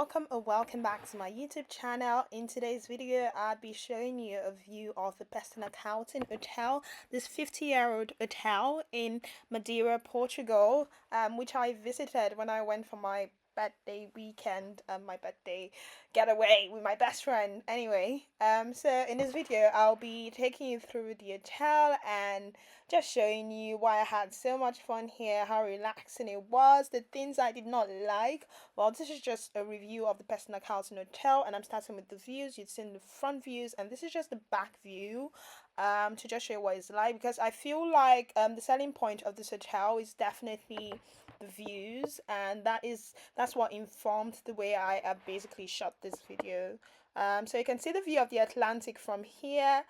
welcome or welcome back to my YouTube channel. In today's video, I'll be showing you a view of the Pestana Carlton hotel, this 50-year-old hotel in Madeira, Portugal, which I visited when I went for my birthday weekend, my birthday getaway with my best friend. Anyway, so in this video, I'll be taking you through the hotel and just showing you why I had so much fun here, how relaxing it was, the things I did not like. Well, this is just a review of the Pestana Carlton Hotel, and I'm starting with the views. You've seen the front views, and this is just the back view to just show you what it's like, because I feel like the selling point of this hotel is definitely the views, and that's what informed the way I basically shot this video. So you can see the view of the Atlantic from here.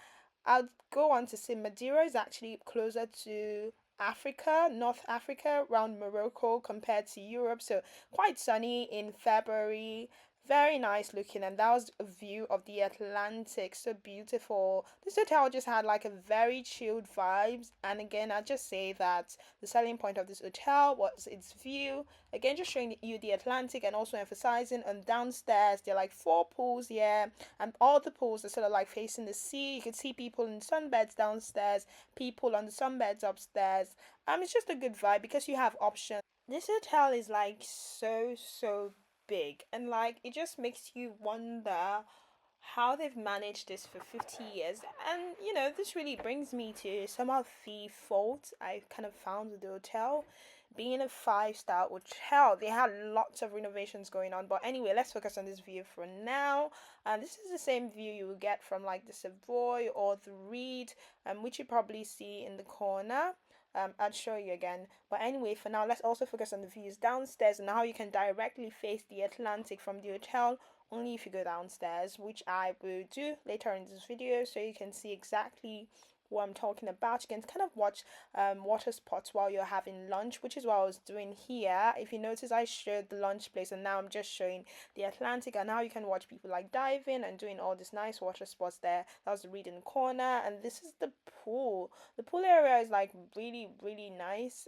I'll go on to say Madeira is actually closer to Africa, North Africa, around Morocco compared to Europe. So quite sunny in February. Very nice looking, and that was a view of the Atlantic. So beautiful. This hotel just had like a very chilled vibes. And again, I just say that the selling point of this hotel was its view. Again, just showing you the Atlantic and also emphasizing on downstairs. There are like 4 pools here, and all the pools are sort of like facing the sea. You can see people in sunbeds downstairs, people on the sunbeds upstairs. It's just a good vibe because you have options. This hotel is like so big, and like it just makes you wonder how they've managed this for 50 years. And this really brings me to some of the faults I kind of found with the hotel. Being a five-star hotel, they had lots of renovations going on. But anyway, let's focus on this view for now. And this is the same view you will get from like the Savoy or the Reed, which you probably see in the corner. I'll show you again. But anyway, for now, let's also focus on the views downstairs and how you can directly face the Atlantic from the hotel only if you go downstairs, which I will do later in this video, so you can see exactly what I'm talking about. You can kind of watch water spots while you're having lunch, which is what I was doing here. If you notice, I showed the lunch place, and now I'm just showing the Atlantic, and now you can watch people like diving and doing all these nice water spots there. That was the reading corner, and this is the pool. The pool area is like really nice.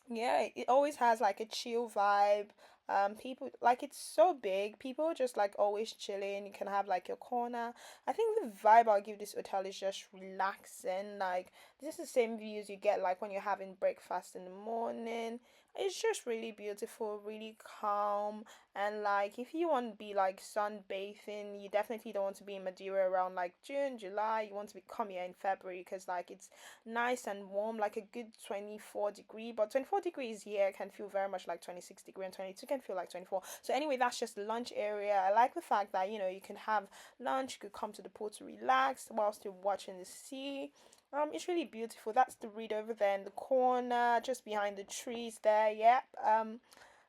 Yeah, it always has like a chill vibe. People like, it's so big, people just like always chilling. You can have like your corner. I think the vibe I'll give this hotel is just relaxing. Like, this is the same views you get like when you're having breakfast in the morning. It's just really beautiful, really calm. And like, if you want to be like sunbathing, you definitely don't want to be in Madeira around like June, July. You want to be come here in February, because like it's nice and warm, like a good 24 degree. But 24 degrees here can feel very much like 26 degree, and 22 can feel like 24. So anyway, that's just the lunch area. I like the fact that you can have lunch, you could come to the pool to relax whilst you're watching the sea. It's really beautiful. That's the reed over there in the corner, just behind the trees there. Yep.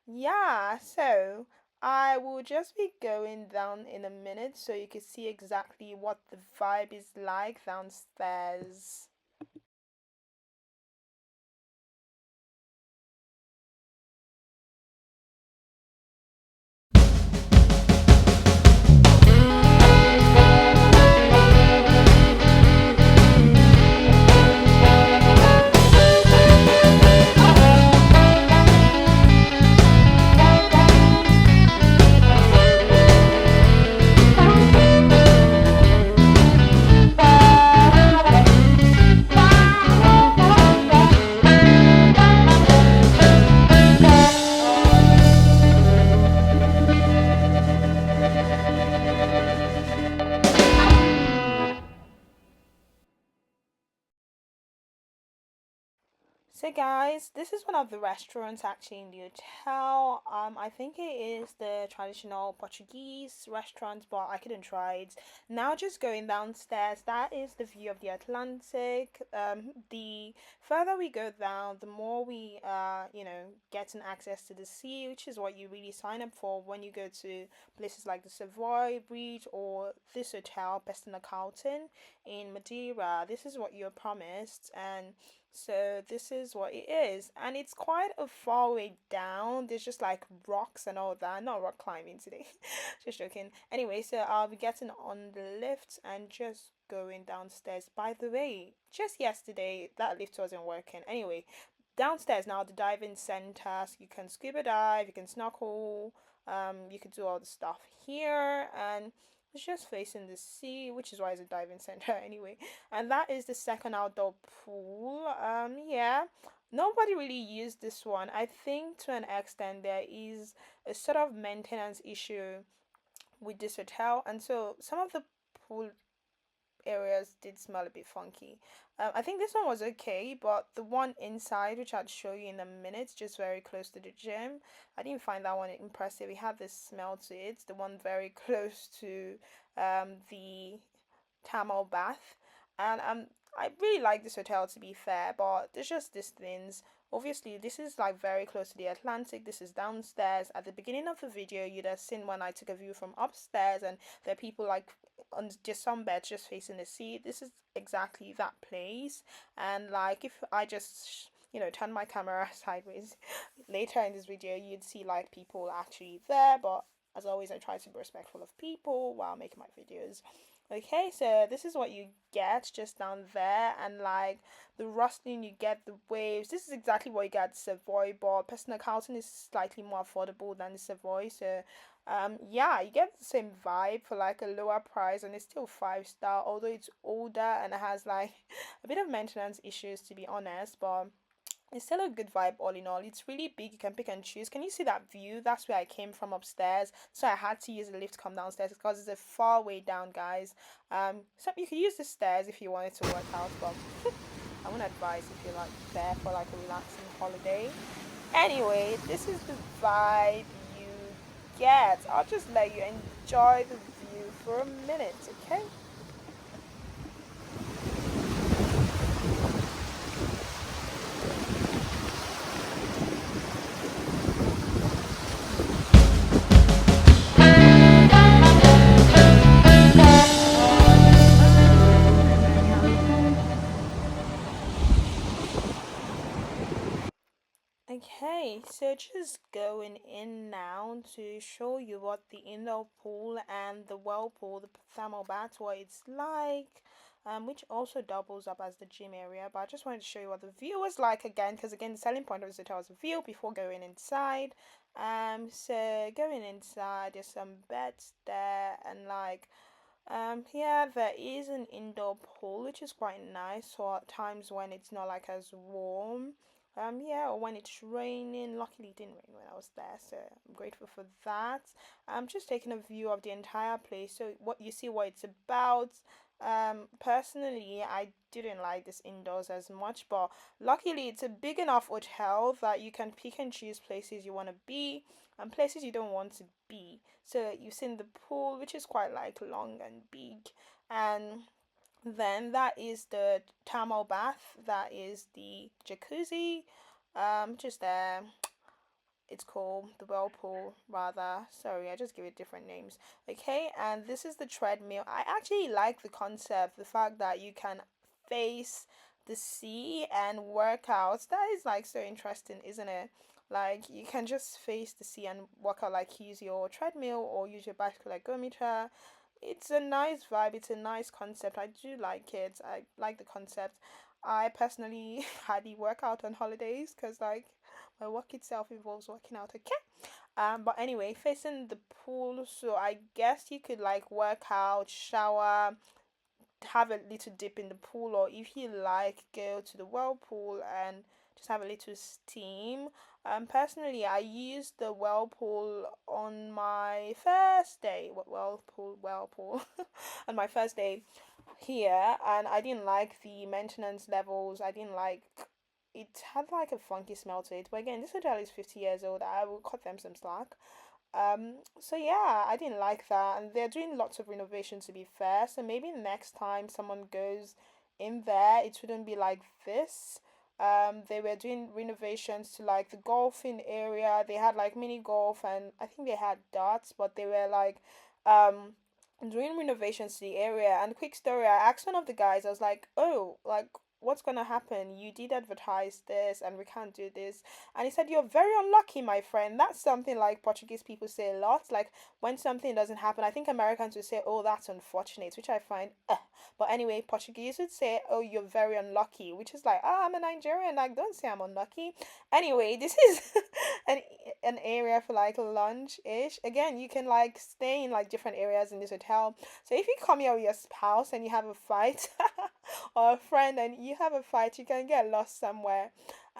Yeah, so I will just be going down in a minute so you can see exactly what the vibe is like downstairs. So guys, this is one of the restaurants actually in the hotel. I think it is the traditional Portuguese restaurant, but I couldn't try it. Now just going downstairs, that is the view of the Atlantic. The further we go down, the more we getting access to the sea, which is what you really sign up for when you go to places like the Savoy Bridge or this hotel, Pestana Carlton in Madeira. This is what you're promised, and so this is what it is, and it's quite a far way down. There's just like rocks and all that. Not rock climbing today, just joking. Anyway, so I'll be getting on the lift and just going downstairs. By the way, just yesterday that lift wasn't working. Anyway, downstairs now, the diving center. So you can scuba dive, you can snorkel. You could do all the stuff here, and it's just facing the sea, which is why it's a diving center anyway. And that is the second outdoor pool. Yeah, nobody really used this one. I think to an extent there is a sort of maintenance issue with this hotel, and so some of the pool areas did smell a bit funky. I think this one was okay, but the one inside, which I'd show you in a minute, just very close to the gym, I didn't find that one impressive. It had this smell to it, the one very close to the thermal bath. And I really like this hotel, to be fair, but there's just these things. Obviously, this is like very close to the Atlantic. This is downstairs. At the beginning of the video, you'd have seen when I took a view from upstairs, and there are people like on just some beds just facing the sea. This is exactly that place. And like if I just turn my camera sideways later in this video, you'd see like people actually there. But as always, I try to be respectful of people while making my videos. Okay, so this is what you get just down there, and like the rustling, you get the waves. This is exactly what you get at Savoy, but Pestana Carlton is slightly more affordable than the Savoy. So yeah, you get the same vibe for like a lower price, and it's still 5 star, although it's older and it has like a bit of maintenance issues, to be honest. But it's still a good vibe all in all. It's really big. You can pick and choose. Can you see that view? That's where I came from upstairs. So I had to use the lift to come downstairs because it's a far way down, guys. So you could use the stairs if you wanted to work out, but I wouldn't advise if you're like there for like a relaxing holiday. Anyway, this is the vibe you get. I'll just let you enjoy the view for a minute, okay? Okay, so just going in now to show you what the indoor pool and the whirlpool, the thermal bath, what it's like, which also doubles up as the gym area. But I just wanted to show you what the view was like again, because again, the selling point of this hotel was the view before going inside. So going inside, there's some beds there, and like yeah, there is an indoor pool, which is quite nice. So at times when it's not like as warm, yeah, or when it's raining. Luckily, it didn't rain when I was there, so I'm grateful for that. I'm just taking a view of the entire place, so what you see, what it's about. Personally, I didn't like this indoors as much, but luckily, it's a big enough hotel that you can pick and choose places you want to be and places you don't want to be. So you've seen the pool, which is quite like long and big, and then that is the thermal bath, that is the jacuzzi, just there. It's called the whirlpool, rather. Sorry, I just give it different names. Okay, and this is the treadmill. I actually like the concept, the fact that you can face the sea and work out. That is like so interesting, isn't it? Like you can just face the sea and work out, like use your treadmill or use your bicycle ergometer. It's a nice vibe, it's a nice concept. I do like it. I like the concept. I personally hardly work out on holidays because like my work itself involves working out, okay? But anyway, facing the pool, so I guess you could like work out, shower, have a little dip in the pool, or if you like, go to the whirlpool and just have a little steam. Personally, I used the whirlpool on my first day. Whirlpool, on my first day here, and I didn't like the maintenance levels. I didn't like it, had like a funky smell to it. But again, this hotel is 50 years old. I will cut them some slack. So yeah, I didn't like that, and they're doing lots of renovations, to be fair. So maybe next time someone goes in there, it wouldn't be like this. They were doing renovations to like the golfing area. They had like mini golf, and I think they had darts, but they were like doing renovations to the area. And quick story, I asked one of the guys, I was like, "Oh, like what's gonna happen? You did advertise this and we can't do this. And he said, you're very unlucky, my friend. That's something like Portuguese people say a lot. Like when something doesn't happen, I think Americans would say, oh, that's unfortunate, which I find but anyway, Portuguese would say, oh, you're very unlucky, which is like, oh, I'm a Nigerian, like don't say I'm unlucky. Anyway, this is an an area for like lunch ish. Again, you can like stay in like different areas in this hotel. So if you come here with your spouse and you have a fight or a friend and you have a fight, you can get lost somewhere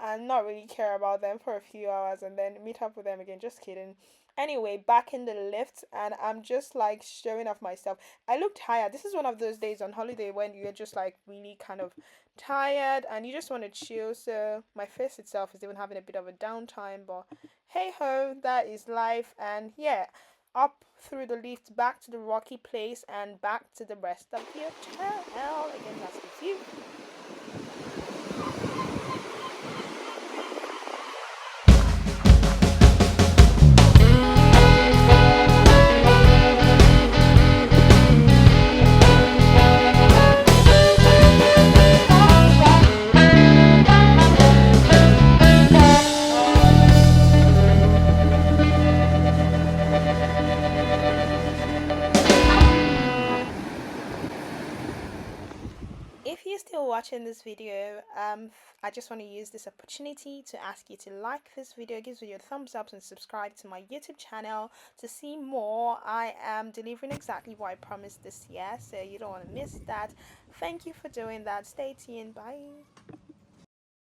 and not really care about them for a few hours and then meet up with them again. Just kidding. Anyway, back in the lift, and I'm just like showing off myself. I look tired. This is one of those days on holiday when you're just like really kind of tired and you just want to chill. So my face itself is even having a bit of a downtime, but hey ho, that is life. And yeah, up through the lift back to the rocky place and back to the rest of the hotel. Again, that's the view. If you're still watching this video, I just want to use this opportunity to ask you to like this video, give this video a thumbs up, and subscribe to my YouTube channel to see more. I am delivering exactly what I promised this year, so you don't want to miss that. Thank you for doing that. Stay tuned. Bye.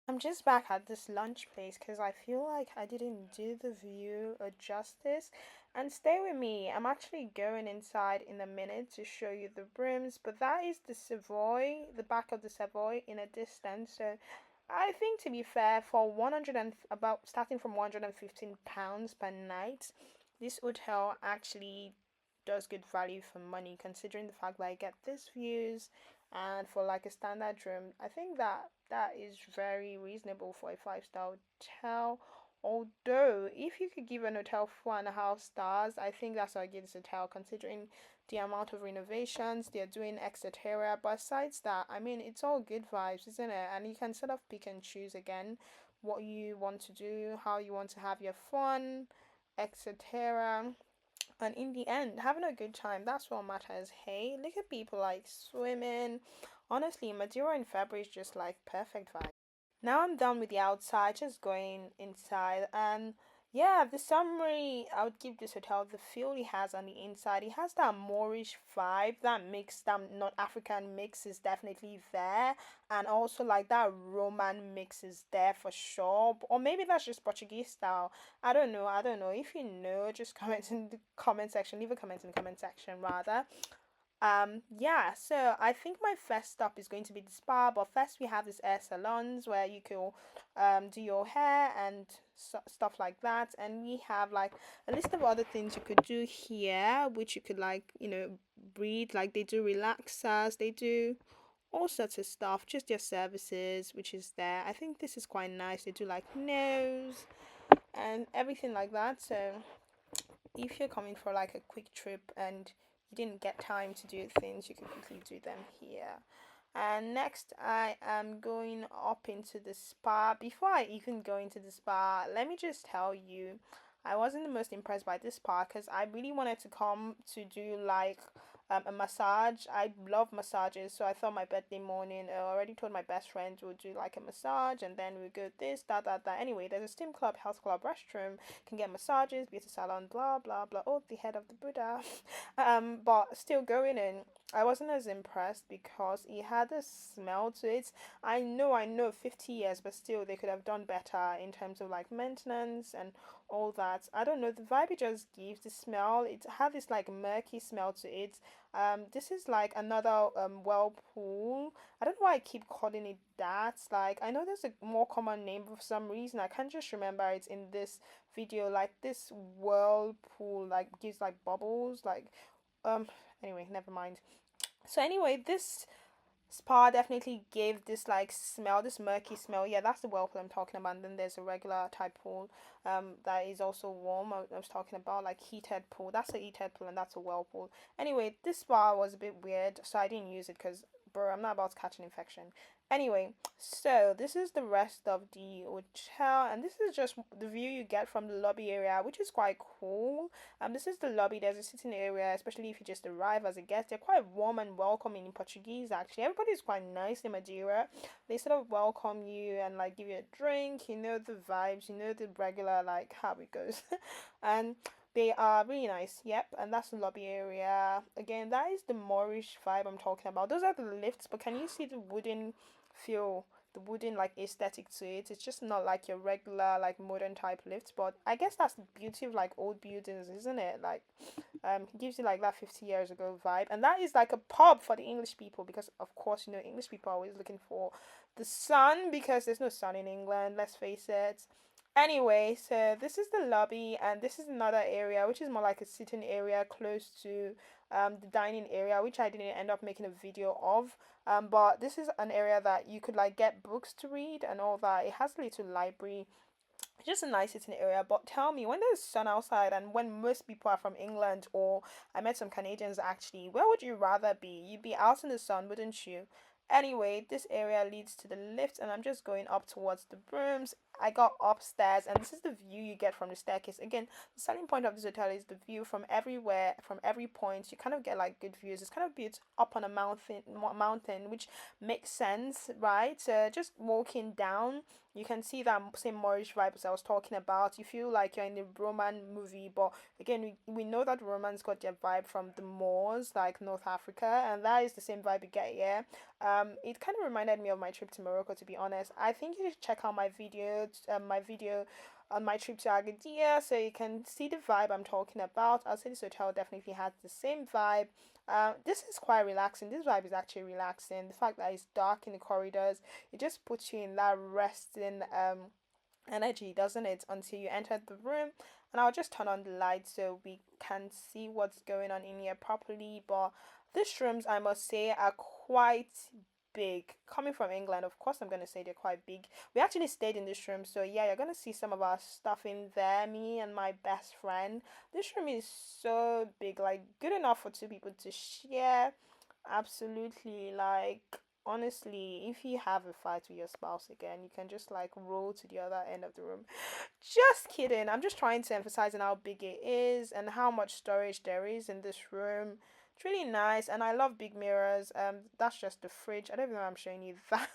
I'm just back at this lunch place because I feel like I didn't do the view a justice. And stay with me, I'm actually going inside in a minute to show you the rooms, but that is the Savoy, the back of the Savoy in a distance. So I think to be fair, for 100 and about starting from £115 per night, this hotel actually does good value for money considering the fact that I get these views and for like a standard room. I think that that is very reasonable for a five-star hotel. Although if you could give an hotel 4.5 stars, I think that's what I give this hotel considering the amount of renovations they're doing, etc. Besides that, I mean, it's all good vibes, isn't it? And you can sort of pick and choose again what you want to do, how you want to have your fun, etc. And in the end, having a good time, that's what matters. Hey, look at people like swimming. Honestly, Madeira in February is just like perfect vibe. Now I'm done with the outside, just going inside. And yeah, the summary I would give this hotel, the feel it has on the inside, it has that Moorish vibe, that mix, that North African mix is definitely there. And also like that Roman mix is there for sure. Or maybe that's just Portuguese style. I don't know. If you know, just comment in the comment section. Leave a comment in the comment section rather. Yeah, so I think my first stop is going to be the spa, but first we have this hair salons where you can do your hair and stuff like that, and we have like a list of other things you could do here, which you could like, you know, breathe, like they do relaxers, they do all sorts of stuff, just their services, which is there. I think this is quite nice. They do like nails and everything like that. So if you're coming for like a quick trip and you didn't get time to do things, you can quickly do them here. And next, I am going up into the spa. Before I even go into the spa, let me just tell you, I wasn't the most impressed by this spa because I really wanted to come to do like a massage. I love massages, so I thought my birthday morning, I already told my best friend we'll do like a massage and then we'll go this, that, that, that. Anyway, there's a steam club, health club, restroom, can get massages, beauty salon, blah, blah, blah. Oh, the head of the Buddha. But still going in, I wasn't as impressed because it had a smell to it. I know, 50 years, but still they could have done better in terms of like maintenance and all that. I don't know, the vibe it just gives, the smell, it had this like murky smell to it. This is like another whirlpool. I don't know why I keep calling it that. Like I know there's a more common name, but for some reason I can't just remember it in this video. Like this whirlpool like gives like bubbles, like um anyway, never mind. So anyway, this spa definitely gave this like smell, this murky smell. Yeah, that's the whirlpool I'm talking about. And then there's a regular type pool that is also warm. I was talking about like heated pool. That's a heated pool and that's a whirlpool. Anyway, this spa was a bit weird, so I didn't use it because bro, I'm not about to catch an infection. Anyway, so this is the rest of the hotel, and this is just the view you get from the lobby area, which is quite cool. This is the lobby. There's a sitting area, especially if you just arrive as a guest. They're quite warm and welcoming in Portuguese. Actually, everybody's quite nice in Madeira. They sort of welcome you and like give you a drink. You know the vibes. You know the regular like how it goes, and they are really nice. Yep, and that's the lobby area. Again, that is the Moorish vibe I'm talking about. Those are the lifts, but can you see the wooden feel? The wooden like aesthetic to it. It's just not like your regular like modern type lifts, but I guess that's the beauty of like old buildings, isn't it? Like it gives you like that 50 years ago vibe. And that is like a pub for the English people because of course, you know, English people are always looking for the sun because there's no sun in England, let's face it. Anyway, so this is the lobby, and this is another area which is more like a sitting area close to the dining area, which I didn't end up making a video of. But this is an area that you could like get books to read and all that. It has a little library, just a nice sitting area. But tell me, when there's sun outside and when most people are from England, or I met some Canadians actually, where would you rather be? You'd be out in the sun, wouldn't you? Anyway, this area leads to the lift, and I'm just going up towards the rooms. I got upstairs, and this is the view you get from the staircase. Again, the selling point of this hotel is the view from everywhere, from every point. You kind of get like good views. It's kind of built up on a mountain, which makes sense, right? Just walking down, you can see that same Moorish vibe as I was talking about. You feel like you're in a Roman movie, but again, we know that Romans got their vibe from the Moors, like North Africa, and that is the same vibe you get here. It kind of reminded me of my trip to Morocco, to be honest. I think you should check out my video on my trip to Agadir, so you can see the vibe I'm talking about. I'll say this hotel definitely has the same vibe. This is quite relaxing. This vibe is actually relaxing. The fact that it's dark in the corridors, it just puts you in that resting energy, doesn't it? Until you enter the room. And I'll just turn on the light so we can see what's going on in here properly. But these rooms, I must say, are quite big. Coming from England, of course, I'm gonna say they're quite big. We actually stayed in this room, so yeah, you're gonna see some of our stuff in there. Me and my best friend. This room is so big, like good enough for two people to share. Absolutely, like honestly, if you have a fight with your spouse again, you can just like roll to the other end of the room. Just kidding. I'm just trying to emphasize on how big it is and how much storage there is in this room. It's really nice, and I love big mirrors. That's just the fridge. I don't even know I'm showing you that,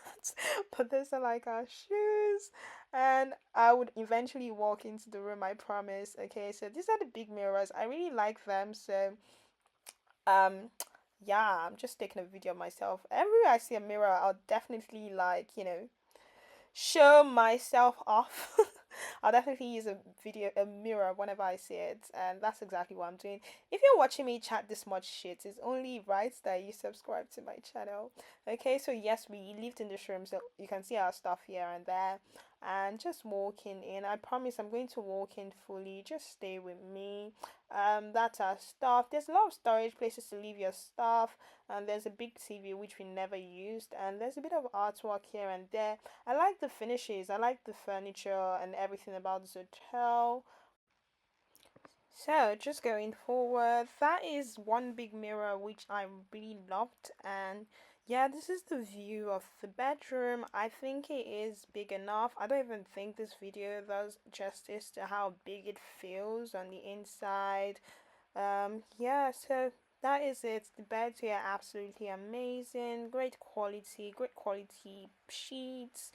but those are like our shoes. And I would eventually walk into the room, I promise. Okay, so these are the big mirrors. I really like them. So um yeah, I'm just taking a video of myself. Everywhere I see a mirror, I'll definitely like, you know, show myself off. I'll definitely use a mirror whenever I see it, and that's exactly what I'm doing. If you're watching me chat this much shit, it's only right that you subscribe to my channel. Okay, so yes, we lived in this room, so you can see our stuff here and there, and just walking in. I promise I'm going to walk in fully. Just stay with me. That's our stuff. There's a lot of storage places to leave your stuff, and there's a big TV which we never used, and there's a bit of artwork here and there. I like the finishes, I like the furniture and everything about this hotel. So, just going forward, that is one big mirror which I really loved, and yeah, this is the view of the bedroom. I think it is big enough. I don't even think this video does justice to how big it feels on the inside. Yeah, so that is it. The beds here are absolutely amazing. Great quality sheets.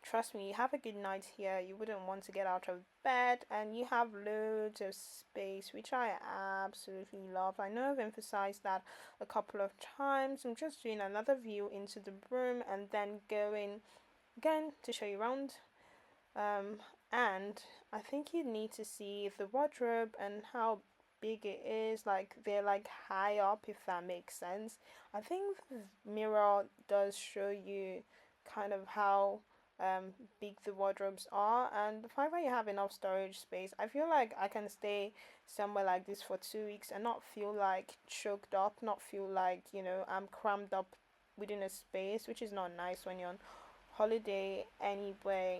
Trust me, you have a good night here. You wouldn't want to get out of bed, and you have loads of space, which I absolutely love. I know I've emphasized that a couple of times. I'm just doing another view into the room and then going again to show you around. Um, and I think you need to see the wardrobe and how big it is. Like they're like high up, if that makes sense. I think the mirror does show you kind of how big the wardrobes are, and the fact that you have enough storage space. I feel like I can stay somewhere like this for 2 weeks and not feel like choked up, not feel like, you know, I'm crammed up within a space, which is not nice when you're on holiday anyway.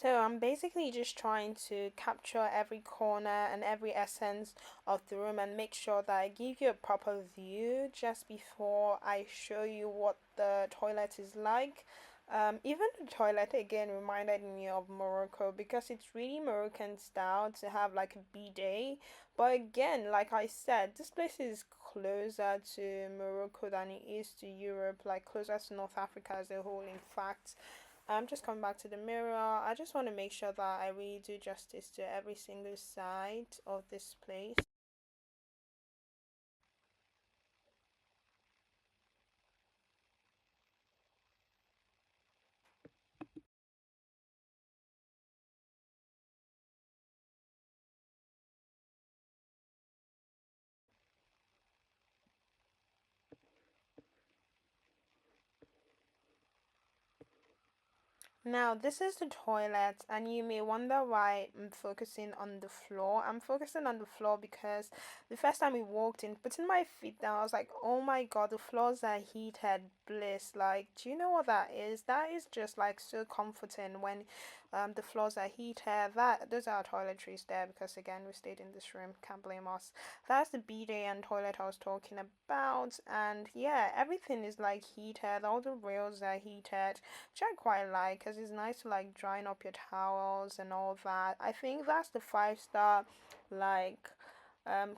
So I'm basically just trying to capture every corner and every essence of the room and make sure that I give you a proper view just before I show you what the toilet is like. Even the toilet again reminded me of Morocco because it's really Moroccan style to have like a bidet. But again, like I said, this place is closer to Morocco than it is to Europe, like closer to North Africa as a whole, in fact. I'm just coming back to the mirror. I just want to make sure that I really do justice to every single side of this place. Now, this is the toilet, and you may wonder why I'm focusing on the floor. I'm focusing on the floor because the first time we walked in, putting my feet down, I was like, oh my god, the floors are heated bliss. Like, do you know what that is? That is just like so comforting when the floors are heated. Those are our toiletries there because, again, we stayed in this room, can't blame us. That's the bidet and toilet I was talking about, and yeah, everything is like heated, all the rails are heated, which I quite like because it's nice to like drying up your towels and all that. I think that's the 5 star like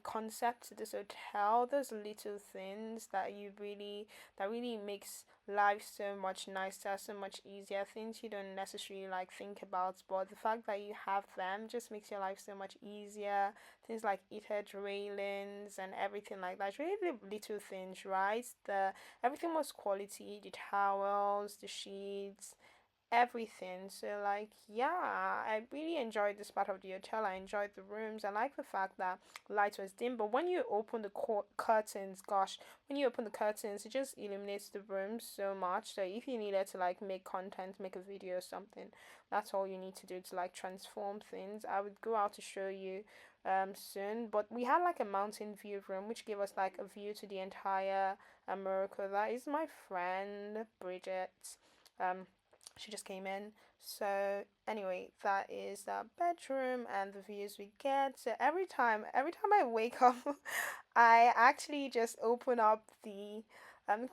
concept to this hotel. Those little things that really makes life so much nicer, so much easier. Things you don't necessarily like think about, but the fact that you have them just makes your life so much easier. Things like heated railings and everything like that. It's really the little things, right? The everything was quality, the towels, the sheets, everything. So like yeah, I really enjoyed this part of the hotel. I enjoyed the rooms. I like the fact that light was dim, but when you open the curtains, gosh, when you open the curtains, it just illuminates the room so much. So if you needed to like make content, make a video or something, that's all you need to do to like transform things. I would go out to show you soon, but we had like a mountain view room which gave us like a view to the entire America. That is my friend Bridget. um she just came in. So anyway, that is the bedroom and the views we get. So every time I wake up, I actually just open up the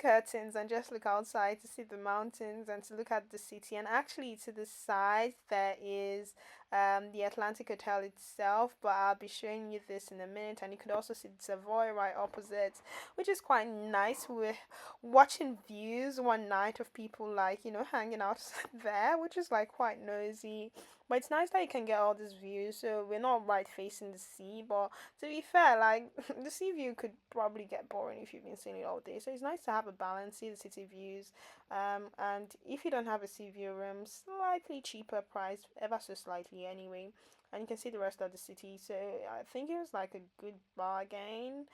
curtains and just look outside to see the mountains and to look at the city. And actually, to the side there is the Atlantic Hotel itself, but I'll be showing you this in a minute. And you could also see the Savoy right opposite, which is quite nice. We're watching views one night of people like hanging out there, which is like quite nosy. But it's nice that you can get all these views. So we're not right facing the sea, but to be fair, like the sea view could probably get boring if you've been seeing it all day. So it's nice to have a balance, see the city views. And if you don't have a sea view room, slightly cheaper price, ever so slightly anyway. And you can see the rest of the city. So I think it was like a good bargain.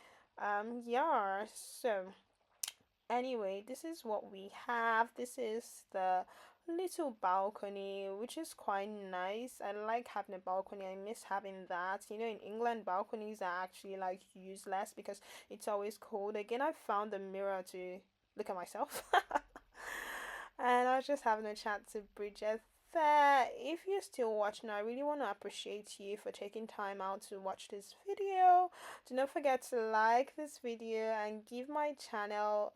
Yeah. So anyway, this is what we have. This is the little balcony, which is quite nice. I like having a balcony. I miss having that. In England, balconies are actually like useless because it's always cold. Again, I found a mirror to look at myself. And I was just having a chat to Bridget there. If you're still watching, I really want to appreciate you for taking time out to watch this video. Do not forget to like this video and give my channel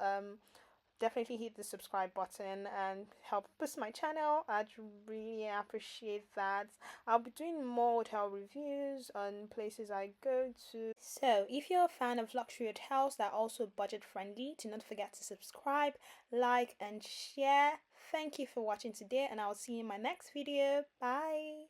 definitely hit the subscribe button and help boost my channel. I'd really appreciate that. I'll be doing more hotel reviews on places I go to. So if you're a fan of luxury hotels that are also budget friendly, do not forget to subscribe, like and share. Thank you for watching today, and I'll see you in my next video. Bye.